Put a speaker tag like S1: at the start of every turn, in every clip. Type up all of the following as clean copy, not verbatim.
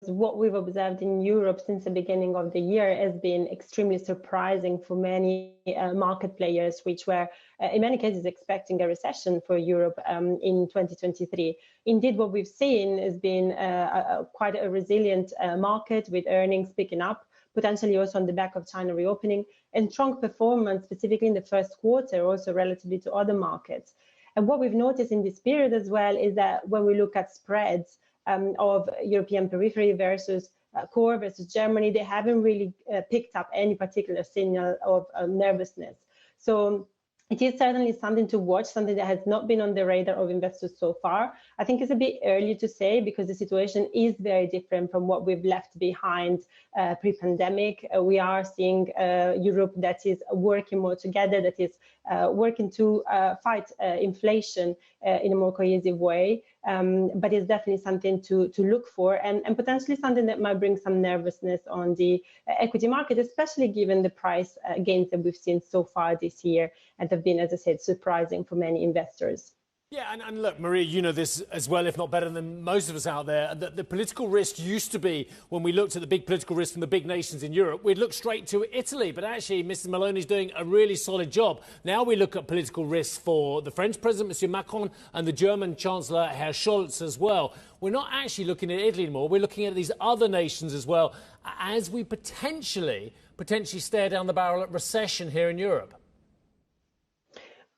S1: what we've observed in Europe since the beginning of the year has been extremely surprising for many market players, which were in many cases expecting a recession for Europe in 2023. Indeed, what we've seen has been quite a resilient market with earnings picking up, potentially also on the back of China reopening, and strong performance, specifically in the first quarter, also relatively to other markets. And what we've noticed in this period as well is that when we look at spreads of European periphery versus core versus Germany, they haven't really picked up any particular signal of nervousness. So it is certainly something to watch, something that has not been on the radar of investors so far. I think it's a bit early to say because the situation is very different from what we've left behind pre-pandemic. We are seeing Europe that is working more together, that is working to fight inflation in a more cohesive way. But it's definitely something to look for and potentially something that might bring some nervousness on the equity market, especially given the price gains that we've seen so far this year and have been, as I said, surprising for many investors.
S2: Yeah, and look, Maria, you know this as well, if not better than most of us out there, that the political risk used to be, when we looked at the big political risk from the big nations in Europe, we'd look straight to Italy. But actually, Mrs. Meloni's doing a really solid job. Now we look at political risks for the French President, Monsieur Macron, and the German Chancellor, Herr Scholz, as well. We're not actually looking at Italy anymore. We're looking at these other nations as well, as we potentially stare down the barrel at recession here in Europe.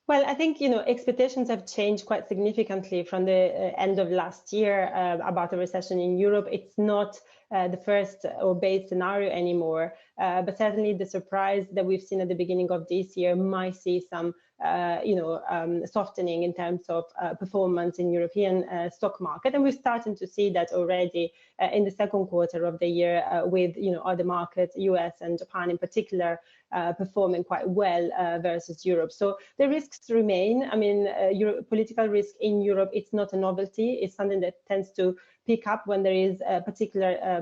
S1: Well, I think, expectations have changed quite significantly from the end of last year about a recession in Europe. It's not the first or base scenario anymore, but certainly the surprise that we've seen at the beginning of this year might see some, softening in terms of performance in European stock market. And we're starting to see that already in the second quarter of the year with, other markets, US and Japan in particular, performing quite well versus Europe. So the risks remain. I mean, political risk in Europe, it's not a novelty. It's something that tends to pick up when there is particular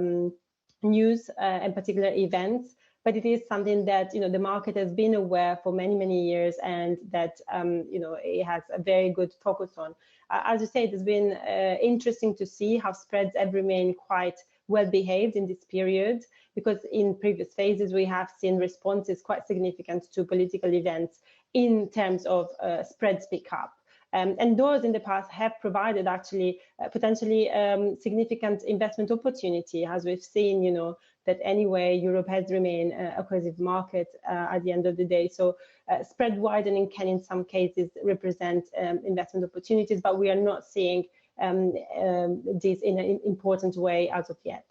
S1: news and particular events. But it is something that, the market has been aware for many, many years and that, it has a very good focus on. As you say, it has been interesting to see how spreads have remained quite well behaved in this period, because in previous phases we have seen responses quite significant to political events in terms of spreads pick up. And those in the past have provided actually potentially significant investment opportunity, as we've seen, that anyway, Europe has remained a cohesive market at the end of the day. So spread widening can in some cases represent investment opportunities, but we are not seeing this in an important way as of yet.